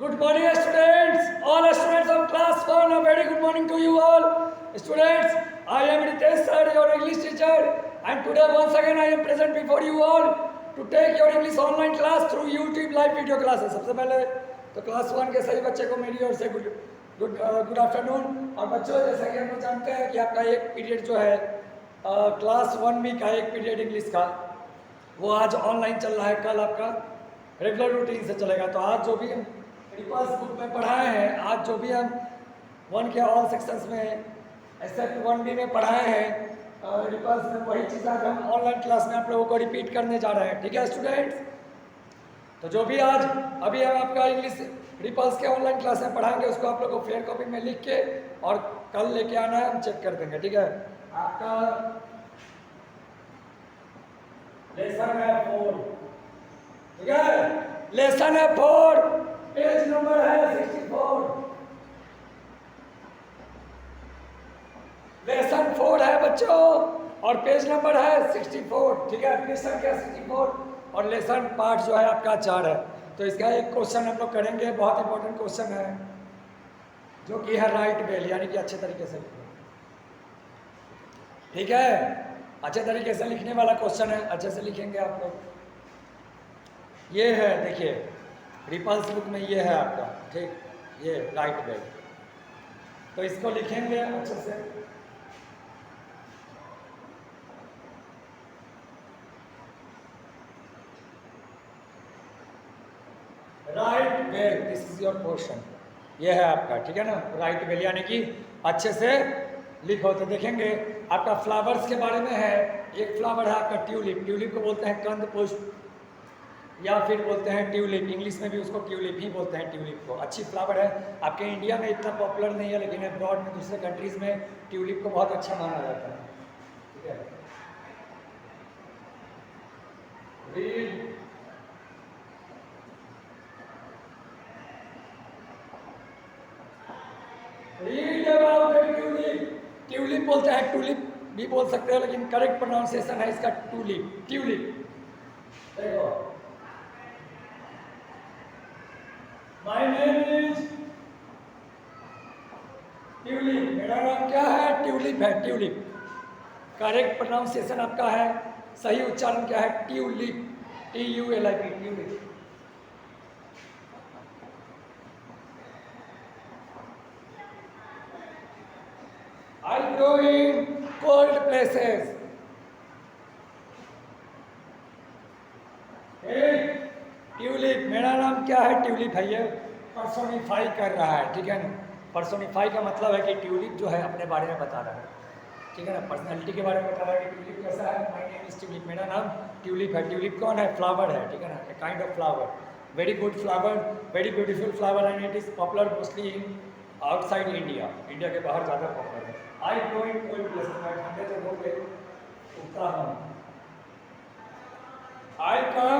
Good morning, students. All students of class 1, a very good morning to you all. Students, I am Ritesh sir, your English teacher, and today once again I am present before you all to take your English online class through YouTube live video classes. सबसे पहले तो class 1 के सभी बच्चे को मेरी ओर से good afternoon. और बच्चों, जैसा कि हम लोग जानते हैं कि आपका एक पीरियड जो है क्लास 1 का एक पीरियड इंग्लिश का, वो आज ऑनलाइन चल रहा है। कल आपका रेगुलर रूटीन से चलेगा। तो आज जो भी हम रिपर्स बुक में पढ़ाए हैं, आज जो भी हम 1 के ऑल सेक्शंस में एक्सेप्ट 1B में पढ़ाए हैं रिपर्स में, वही चीज़ आज हम ऑनलाइन क्लास में आप लोगों को रिपीट करने जा रहे हैं। ठीक है स्टूडेंट्स? तो जो भी आज अभी हम आपका इंग्लिश रिपर्स के ऑनलाइन क्लास में पढ़ाएंगे, उसको आप लोग को फेयर कॉपी में लिख के और कल लेके आना है, हम चेक कर देंगे। ठीक है? आपका लेसन है 4। ठीक है? लेसन है 4, पेज नंबर है 64। लेसन 4 है बच्चों और पेज नंबर है 64। ठीक है? लेसन क्या 64 और लेसन पार्ट जो है आपका 4 है। तो इसका एक क्वेश्चन हम लोग करेंगे, बहुत इंपॉर्टेंट क्वेश्चन है, जो कि है राइट वेल, यानी कि अच्छे तरीके से लिखो। ठीक है? अच्छे तरीके से लिखने वाला क्वेश्चन है, अच्छे से लिखेंगे आप लोग। ये है, देखिए रिपल्स बुक में ये है आपका, ठीक, ये राइट वेल। तो इसको लिखेंगे अच्छे से। Right well, this is your question. ये है आपका, ठीक है ना, राइट वेल, यानी कि अच्छे से लिखो। तो देखेंगे आपका फ्लावर्स के बारे में है। एक फ्लावर है आपका ट्यूलिप। ट्यूलिप को बोलते हैं कंद पुष्प या फिर बोलते हैं ट्यूलिप। इंग्लिश में भी उसको ट्यूलिप ही बोलते हैं, ट्यूलिप को। अच्छी फ्लावर है। आपके इंडिया में इतना पॉपुलर नहीं है, लेकिन अब्रॉड में दूसरे कंट्रीज में ट्यूलिप को बहुत अच्छा माना जाता है। ठीक है? Read about the tulip. Tulip बोलते हैं, ट्यूलिप भी बोल सकते हो, लेकिन करेक्ट प्रोनाउंसिएशन है इसका ट्यूलिप। ट्यूलिप देखो, माय नेम इज ट्यूलिप। मेरा नाम क्या है? ट्यूलिप है। ट्यूलिप करेक्ट प्रोनाउंसिएशन आपका है, सही उच्चारण क्या है? Tulip, TULIP, tulip. I grow in cold places. Tulip, मेरा नाम क्या है? ट्यूलिप है। ये पर्सोनिफाई कर रहा है, ठीक है ना। पर्सोनिफाई का मतलब है कि ट्यूलिप जो है अपने बारे में बता रहा है, ठीक है ना, पर्सनैलिटी के बारे में बता रहा है कि ट्यूलिप कैसा है। माय नेम इज ट्यूलिप, मेरा नाम ट्यूलिप है। ट्यूलिप कौन है? फ्लावर है, ठीक है ना, a kind of flower, very good flower, very beautiful flower, and it is popular mostly in outside India. India के बाहर ज़्यादा पॉपुलर है। I grow in cold places, मैं ठंडे जगहों पे उगता हूँ। I come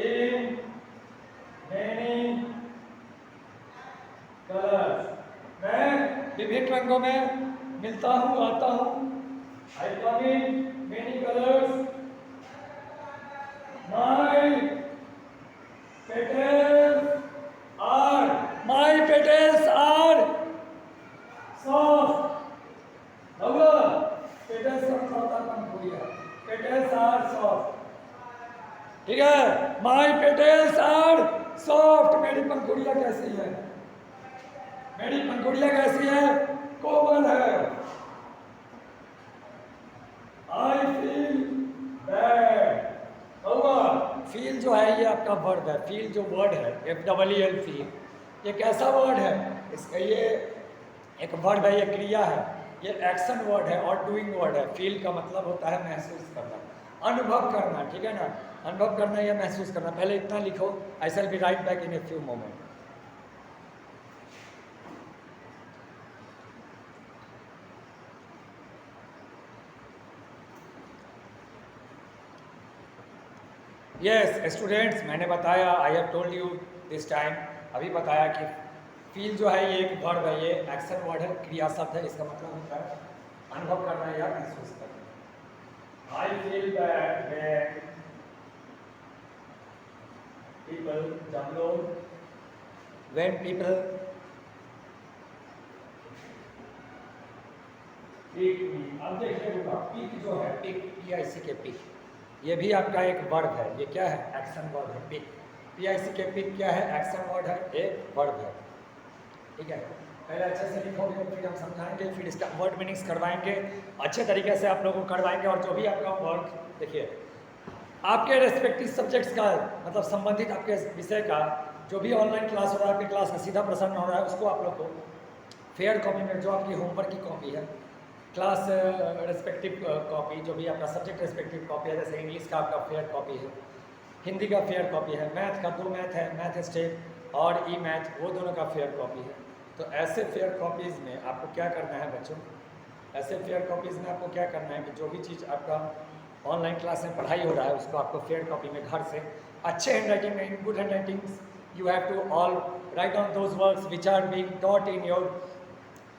in many colours, मैं विभिन्न रंगों में मिलता हूँ, आता हूँ। I come in many colours, my petals are soft. Petals are soft. ठीक है? My petals are soft. मेरी पंखुड़ियाँ कैसी है? मेरी पंखुड़ियाँ कैसी है? कोमल है। I feel bad. फील जो है ये आपका वर्ब है। फील जो वर्ड है, FEEL, फील, ये कैसा वर्ड है? इसका ये एक वर्ब है, ये क्रिया है, ये एक्शन वर्ड है और डूइंग वर्ड है। फील का मतलब होता है महसूस करना, अनुभव करना, ठीक है ना, अनुभव करना या महसूस करना। पहले इतना लिखो, I shall be right back in a few moment. Yes students, मैंने बताया, I have told you this time, अभी बताया कि फील जो है ये एक वर्ब है, ये एक्शन वर्ड है, क्रिया शब्द है। इसका मतलब होता है अनुभव करना या महसूस करना। I feel bad when people, जब लोग, when people, पिक। अब देखिए होगा पिक जो है, पिक PIC के पिक, ये भी आपका एक वर्ब है। ये क्या है? एक्शन वर्ब है। पिक PIC के पिक क्या है? एक्शन वर्ड है, एक वर्ब है। ठीक है, पहले अच्छे से लिखोगे, फिर हम समझाएंगे, फिर इसका वर्ड मीनिंग्स करवाएंगे, अच्छे तरीके से आप लोगों को करवाएंगे। और जो भी आपका वर्क देखिए, आपके रेस्पेक्टिव सब्जेक्ट्स का मतलब संबंधित आपके विषय का जो भी ऑनलाइन क्लास हो रहा है, आपके क्लास में सीधा प्रसारण हो रहा है, उसको आप लोग को फेयर कॉपी में, जो आपकी होमवर्क की कॉपी है, क्लास रेस्पेक्टिव कॉपी, जो भी आपका सब्जेक्ट रेस्पेक्टिव कॉपी है, जैसे इंग्लिश का आपका फेयर कॉपी है, हिंदी का फेयर कॉपी है, मैथ का 2 मैथ है, मैथ स्टेप और ई मैथ, वो दोनों का फेयर कॉपी है। तो ऐसे फेयर कॉपीज़ में आपको क्या करना है बच्चों? ऐसे फेयर कॉपीज़ में आपको क्या करना है कि जो भी चीज़ आपका ऑनलाइन क्लास में पढ़ाई हो रहा है, उसको आपको फेयर कॉपी में घर से अच्छे हैंड राइटिंग में, in good handwritings, you have to all write down those words which are being taught in your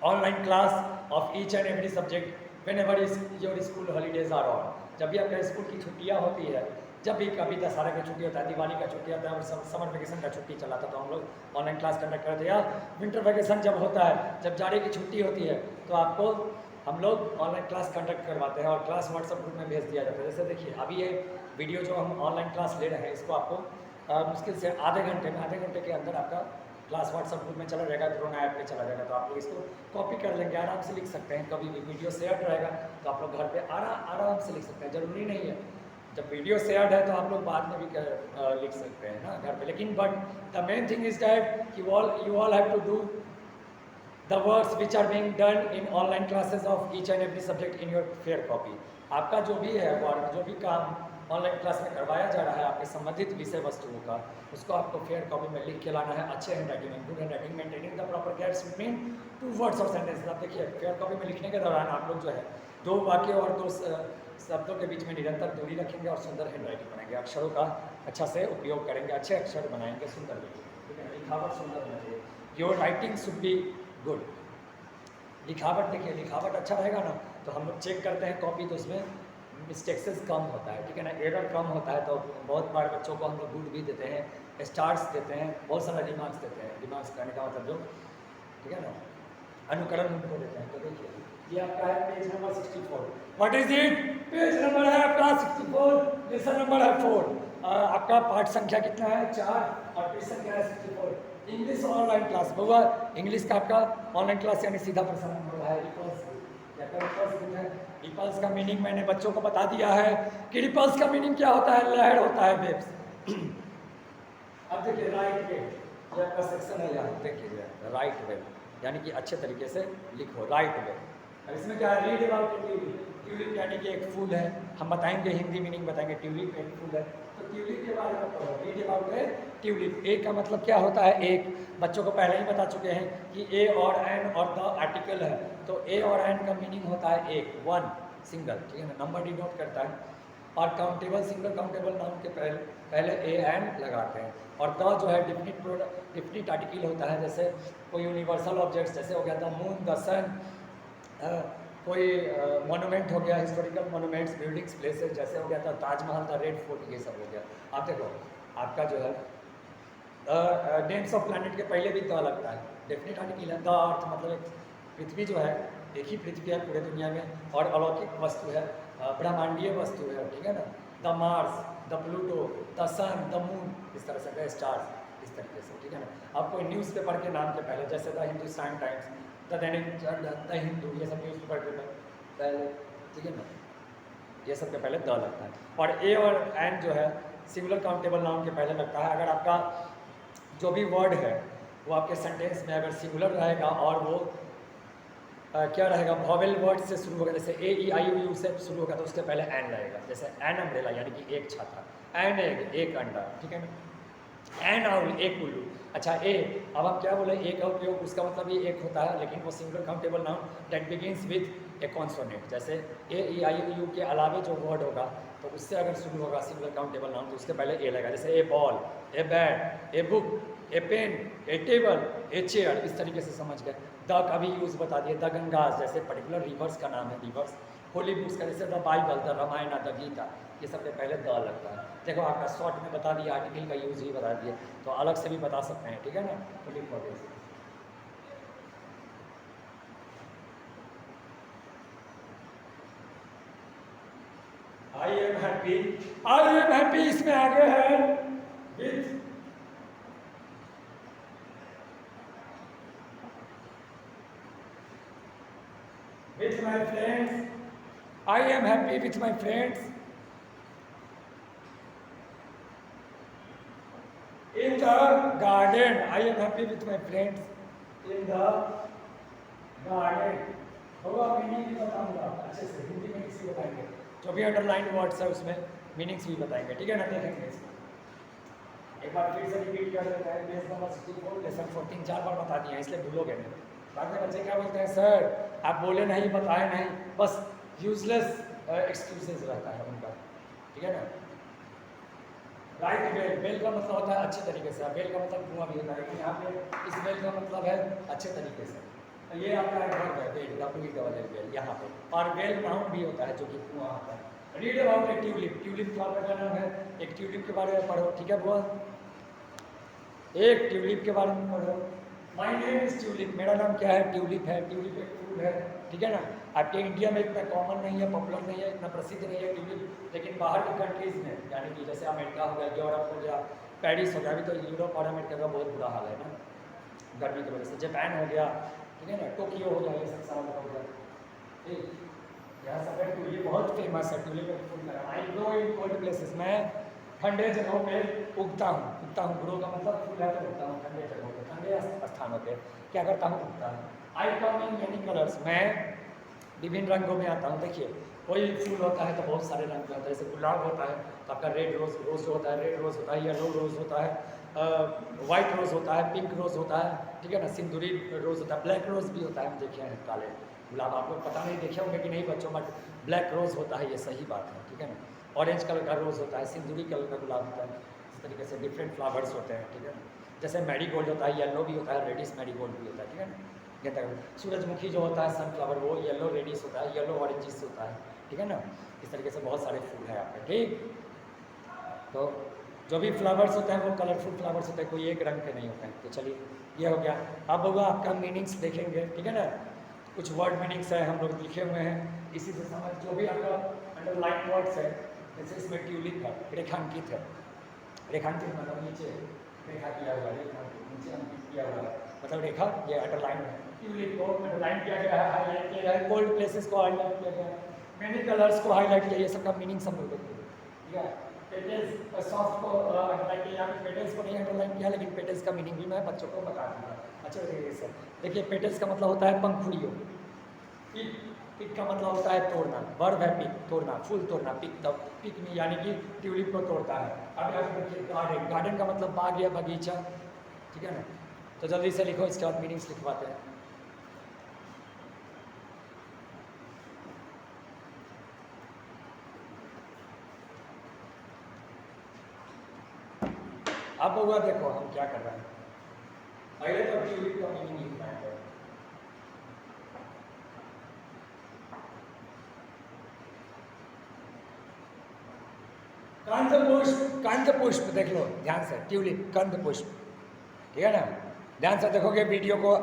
online class of each and every subject whenever is your school holidays are on. जब भी आपका school की छुट्टियाँ होती है, जब भी कभी दशहरा की छुट्टी होता है, दिवाली का छुट्टी होता है और समर वेकेशन का छुट्टी चला था, तो हम लोग ऑनलाइन क्लास कंडक्ट करते हैं। या विंटर वेकेशन जब होता है, जब जाड़े की छुट्टी होती है, तो आपको हम लोग ऑनलाइन क्लास कंडक्ट करवाते हैं और क्लास व्हाट्सएप ग्रुप में भेज दिया जाता है। जैसे देखिए, अभी ये वीडियो जो हम ऑनलाइन क्लास ले रहे हैं, इसको आपको मुश्किल से आधे घंटे के अंदर आपका क्लास व्हाट्सएप ग्रुप में चला जाएगा, कोरोना ऐप पे चला जाएगा। तो आप लोग इसको कॉपी कर लेंगे, आराम से लिख सकते हैं। कभी भी वीडियो शेयर रहेगा तो आप लोग घर पे आराम से लिख सकते हैं। ज़रूरी नहीं है जब वीडियो शेयर्ड है तो आप लोग बाद में भी लिख सकते हैं ना घर पे। लेकिन but the main thing is that you all have to do the works which are being done in online classes of each and every subject in your fair copy. आपका जो भी है वर्क, जो भी काम ऑनलाइन क्लास में करवाया जा रहा है आपके संबंधित विषय वस्तुओं का, उसको आपको फेयर कॉपी में लिख के लाना है, अच्छे हैंड राइटिंग में, good hand writing, maintaining the proper gaps between 2 words और सेंटेंसेस। आप देखिए, फेयर कॉपी में लिखने के दौरान आप लोग जो है 2 वाक्य और 2 शब्दों के बीच में निरंतर दूरी रखेंगे और सुंदर हैंड राइटिंग बनाएंगे, अक्षरों का अच्छा से उपयोग करेंगे, अच्छे अक्षर बनाएंगे, सुंदर लिखेंगे। ठीक है, लिखावट सुंदर होना चाहिए, your writing should be good. लिखावट देखिए, लिखावट अच्छा रहेगा ना, तो हम लोग चेक करते हैं कॉपी, तो उसमें मिस्टेक्सेस कम होता है। ठीक है ना, एरर कम होता है। तो बहुत बार बच्चों को हम लोग गुड भी देते हैं, स्टार्स देते हैं, बहुत सारा रिमार्क्स देते हैं। रिमार्क्स करने का मतलब जो, ठीक है ना, अनुकरण उनको देते हैं। तो देखिए, ये आपका है page number 64। What is it? Page number है आपका 64, लेसन नंबर है 4। आपका पाठ संख्या कितना है? 4 और पेज संख्या है 64। इंग्लिश ऑनलाइन क्लास हुआ, इंग्लिश का आपका ऑनलाइन क्लास यानी सीधा प्रसारण हो रहा है। रिपल्स का मीनिंग मैंने बच्चों को बता दिया है कि रिपल्स का मीनिंग क्या होता है, लहर होता है, वेव्स। अब देखिए, राइट वेव, ये आपका सेक्शन है यहाँ, देखिए राइट वेव यानी कि अच्छे तरीके से लिखो, राइट वेव। अब इसमें क्या है? Read about tulip. ट्यूलिप यानी कि एक फूल है, हम बताएंगे, हिंदी मीनिंग बताएंगे। ट्यूलिप एक फूल है, तो ट्यूलिप के बारे में पढ़ो। रीड अबाउट है ट्यूलिप। ए का मतलब क्या होता है? एक। बच्चों को पहले ही बता चुके हैं कि ए और एन और द आर्टिकल है, तो ए और एन का मीनिंग होता है एक, 1 सिंगल। ठीक है ना, नंबर डिनोट करता है। और काउंटेबल, सिंगल काउंटेबल नाउन के पहले ए एन लगाते हैं। और द जो है डिफिनिट आर्टिकल होता है, जैसे कोई यूनिवर्सल ऑब्जेक्ट्स, जैसे हो गया द मून, द सन, कोई मोनूमेंट हो गया, हिस्टोरिकल मोनूमेंट्स, बिल्डिंग्स, प्लेसेस, जैसे हो गया था ताजमहल, द रेड फोर्ट, ये सब हो गया। आप देखो, आपका जो है नेम्स ऑफ प्लैनेट के पहले भी द लगता है, डेफिनेट आर्टिकल है। द अर्थ मतलब एक पृथ्वी जो है, एक ही पृथ्वी है पूरे दुनिया में और अलौकिक वस्तु है, ब्रह्मांडीय वस्तु है। ठीक है ना, the Mars, the Pluto, the sun, the moon, इस तरह से, द स्टार्स, इस तरीके से। ठीक है ना, आप कोई न्यूज़पेपर के नाम के पहले, जैसे the Hindustan times, the Dainik, the Hindu, ये सब न्यूज़पेपर के पहले, ठीक है ना, ये सब के पहले द लगता है। और ए और एन जो है सिंगुलर काउंटेबल नाउन के पहले लगता है। अगर आपका जो भी वर्ड है वो आपके सेंटेंस में अगर सिंगुलर रहेगा और वो क्या रहेगा, वॉवेल वर्ड से शुरू होगा, जैसे ए ई आई यू से शुरू होगा, तो उसके पहले एन रहेगा। जैसे एन अम्ब्रेला यानी कि एक छाता, एन एग, एक अंडा। ठीक है ना, एन आउल, एक उल्लू। अच्छा, ए, अब हम क्या बोले, ए का उपयोग, उसका मतलब ये एक होता है, लेकिन वो singular countable noun that begins with A consonant. जैसे ए ई आई यू के अलावे जो वर्ड होगा तो उससे अगर शुरू होगा सिंगुलर काउंटेबल नाउन, तो उसके पहले ए लगेगा। जैसे a ball, a bat, a book, a pen, a table, a chair, इस तरीके से समझ गए। द का भी यूज़ बता दिए, द गंगास, जैसे पर्टिकुलर रिवर्स का नाम है, रिवर्स। होली बुक्स का, जैसे the Bible, the Ramayan, the Gita, ये सब के पहले द लगता है। देखो आपका शॉर्ट में बता दिया, आर्टिकल का यूज़ ही बता दिया, तो अलग से भी बता सकते हैं, ठीक है ना। तो लिखो I am happy, I am happy इसमें आगे है with my friends, I am happy with my friends in the garden. I am happy with my friends in the garden. होगा मीनिंग भी बताऊंगा अच्छे से, हिंदी में किसी बताएंगे, जो भी अंडरलाइन वर्ड्स है उसमें मीनिंग्स भी बताएंगे, ठीक है ना। देखेंगे इसको एक बार फिर से रिपीट कर देता है। पेज नंबर 64 लेसन 14 4 बार बता दिया, इसलिए भूलोगे नहीं। बाद में बच्चे क्या बोलते हैं, सर आप बोले नहीं, बताए नहीं, बस यूजलेस एक्सक्यूजेस रहता है उनका, ठीक है ना। राइट बेल, बेल का मतलब होता है अच्छे तरीके से, बेल का मतलब कुआं भी होता है, लेकिन यहाँ पे इस बेल का मतलब है अच्छे तरीके से। तो ये आपका वर्ब है बेल, WE बेल यहाँ पे, और बेल नाउन भी होता है जो कि कुआं होता है। Read about A tulip, tulip flower का नाम है, एक ट्यूलिप के बारे में पढ़ो, ठीक है बुआ, एक ट्यूलिप के बारे में पढ़ो। माय नेम इज ट्यूलिप, मेरा नाम क्या है, ट्यूलिप है, ट्यूलिप एक फूल है, ठीक है ना। आपके इंडिया में इतना कॉमन नहीं है, पॉपुलर नहीं है, इतना प्रसिद्ध नहीं है ट्यूलिप, लेकिन बाहर के कंट्रीज़ में, यानी कि जैसे अमेरिका हो गया, यूरोप हो गया, पेरिस हो गया, अभी तो यूरोप और अमेरिका का बहुत बुरा हाल है ना गर्मी की वजह से, जापान हो गया, ठीक है ना, टोक्यो हो गया, ये सब सारा हो गया, ठीक। यहाँ सब ट्यूलिप बहुत फेमस है, ट्यूलिप एक फूल का। I grow in cold places, मैं ठंडे जगहों पे उगता हूँ, ग्रो का मतलब फूल है तो उगता हूँ ठंडे जगहों पे, ठंडे स्थानों पे क्या करता हूँ, उगता हूँ। I come in many colours, मैं विभिन्न रंगों में आता हूँ। देखिए कोई फूल होता है तो बहुत सारे रंग के होता है, जैसे गुलाब होता है तो आपका रेड रोज, रोज होता है, रेड रोज होता है, येलो रोज होता है, वाइट रोज होता है, पिंक रोज होता है, ठीक है ना, सिंदूरी रोज होता है, ब्लैक रोज भी होता है, हम देखे हैं काले गुलाब, आप लोग पता नहीं देखे होंगे कि नहीं बच्चों, बट ब्लैक रोज होता है, ये सही बात है, ठीक है ना। ऑरेंज कलर का रोज़ होता है, सिंदूरी कलर का गुलाब होता है, इस तरीके से डिफरेंट फ्लावर्स होते हैं, ठीक है ना। जैसे मैरीगोल्ड होता है, येलो भी होता है, रेडिश मैरीगोल्ड भी होता है, ठीक है ना। गेंदा, सूरजमुखी जो होता है सनफ्लावर, वो येलो रेडिश होता है, येलो ऑरेंजिस होता है, ठीक है ना। इस तरीके से बहुत सारे फूल हैं आपके, ठीक। तो जो भी फ्लावर्स होते हैं वो कलरफुल फ्लावर्स होते हैं, कोई एक रंग के नहीं होते हैं। तो चलिए ये हो गया। अब होगा आपका मीनिंग्स देखेंगे, ठीक है ना। कुछ वर्ड मीनिंग्स है हम लोग लिखे हुए हैं, इसी से समझ, जो भी आपका अंडरलाइन वर्ड्स है, जैसे इसमें ट्यूलिप है, रेखांकित है, रेखांकित मतलब नीचे रेखा किया हुआ, रेखांकित नीचे अंकित किया हुआ है, मतलब रेखा, ये अंडरलाइन है। ट्यूलिप को अंडरलाइन किया गया है, हाईलाइट किया गया है, कोल्ड प्लेसेस को हाईलाइट किया गया है, मैनी कलर्स को हाईलाइट किया, ये सब का मीनिंग सब लोग देखेंगे, ठीक है। पेटल्स, सॉफ्ट को अंडरलाइन किया, पेटल्स को नहीं अंडरलाइन किया, लेकिन पेटल्स का मीनिंग भी मैं बच्चों को बता दूँगा अच्छे तरीके से। देखिए पेटल्स का मतलब होता है पंखुड़ियों, पिक का मतलब होता है तोड़ना, वर्ब है पिक, तोड़ना, फूल तोड़ना, पिक, तब पिक में यानी कि ट्यूलिप को तोड़ता है। अब यहाँ पे देखिए गार्डन, गार्डन का मतलब बाग या बगीचा, ठीक है ना। तो जल्दी से लिखो, इसके बाद मीनिंग्स लिखवाते हैं। अब हुआ देखो हम क्या कर रहे हैं, पहले तो ट्यूलिप का मीनिंग लिखना है। कंद पुष्प, कंद पुष्प देख लो ध्यान से, ट्यूलिप कंद पुष्प, ठीक है ना। ध्यान से देखोगे वीडियो को,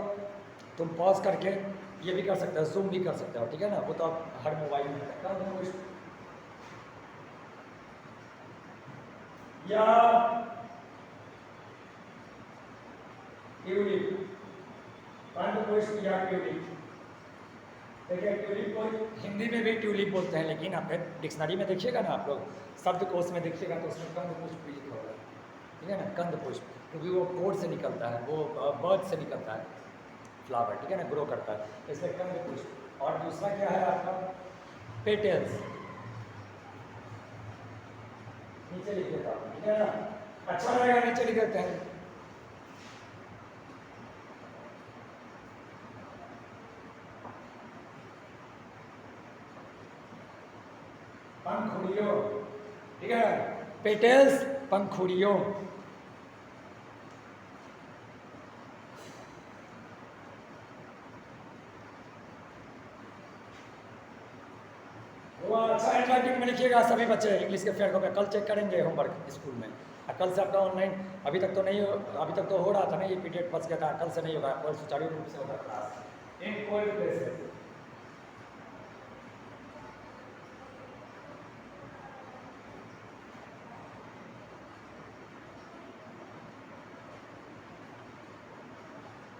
तुम पॉज करके ये भी कर सकते हो, जूम भी कर सकते हो, ठीक है ना, वो तो आप हर मोबाइल में। कंद पुष्प या ट्यूलिप, कंद पुष्प या ट्यूलिप। देखिए ट्यूलिप को हिंदी में भी ट्यूलिप बोलते हैं, लेकिन आप डिक्शनरी में देखिएगा ना, आप लोग शब्दकोश में देखिएगा तो उसमें कंद पुष्प भी लिखा होगा, ठीक है ना, कंद पुष्प, क्योंकि वो कोड से निकलता है, वो बर्ड से निकलता है फ्लावर, ठीक है ना, ग्रो करता है, इसलिए कंद पुष्प। और दूसरा क्या है आपका, पेटल्स, नीचे लिख देता हूँ, ठीक है ना, अच्छा रहेगा नीचे लिख देते हैं। पंखुड़ियों, ठीक है, पेटल्स पंखुड़ियों। वो अच्छा हैंडराइटिंग कमेंट में लिखिएगा सभी बच्चे इंग्लिश के फेयर कॉपी कल चेक करेंगे होमवर्क स्कूल में। कल से आपका ऑनलाइन अभी तक तो नहीं हो, अभी तक तो हो रहा था ना, ये पीरियड फंस गया था, कल से नहीं होगा, कल सुचारू रूप से होगा क्लास इन कोल्ड प्लेसेस।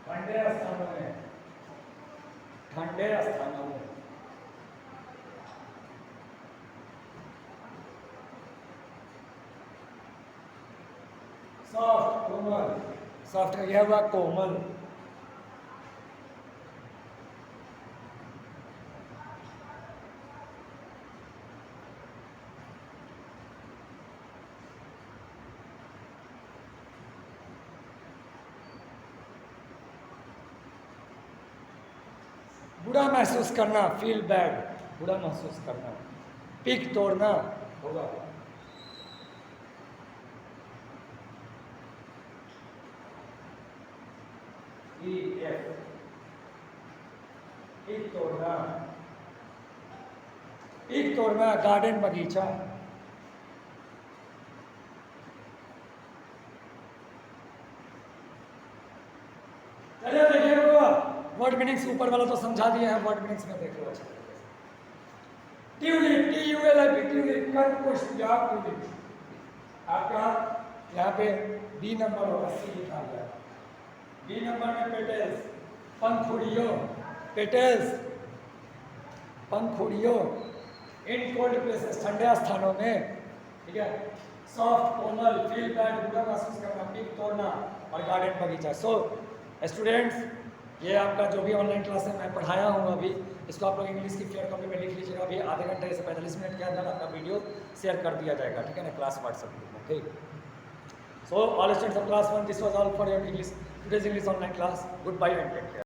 ठंडे स्थानों में, ठंडे स्थानों में सॉफ्ट कोमल, सॉफ्ट का यह हुआ कोमल, बुरा महसूस करना, फील बैड, बुरा महसूस करना, पीक तोड़ना होगा, पीक तोड़ना, पीक तोड़ना, गार्डन बगीचा, चलिए देखिए वर्ड मीनिंग्स ऊपर वाला तो समझा दिया है, वर्ड मीनिंग्स में देख लो अच्छा। ट्यूलिप, TULIP, ट्यूलिप, कर्णपुष्प, ट्यूलिप। आपका यहाँ पे बी नंबर होगा, सी लिखा गया। बी नंबर में पेटल्स, पंखुड़ियों, पेटल्स, पंखुड़ियों, इन कोल्ड प्लेसेस, ठंडे स्थानों में, ठीक है। सॉफ्ट, कोमल, फील बैड, बुरा महसूस करना, पीक तोड़ना और गार्डन बगीचा। सो स्टूडेंट्स, ये आपका जो भी ऑनलाइन क्लास है मैं पढ़ाया हूँ अभी, इसको आप लोग इंग्लिश की फेयर कॉपी में लिख लीजिएगा। अभी आधे घंटे से 45 मिनट के अंदर आपका वीडियो शेयर कर दिया जाएगा, ठीक है ना, क्लास व्हाट्सएप ग्रुप में, ठीक। So all students of class 1, this was all for your English today's English online class. Good bye and take care.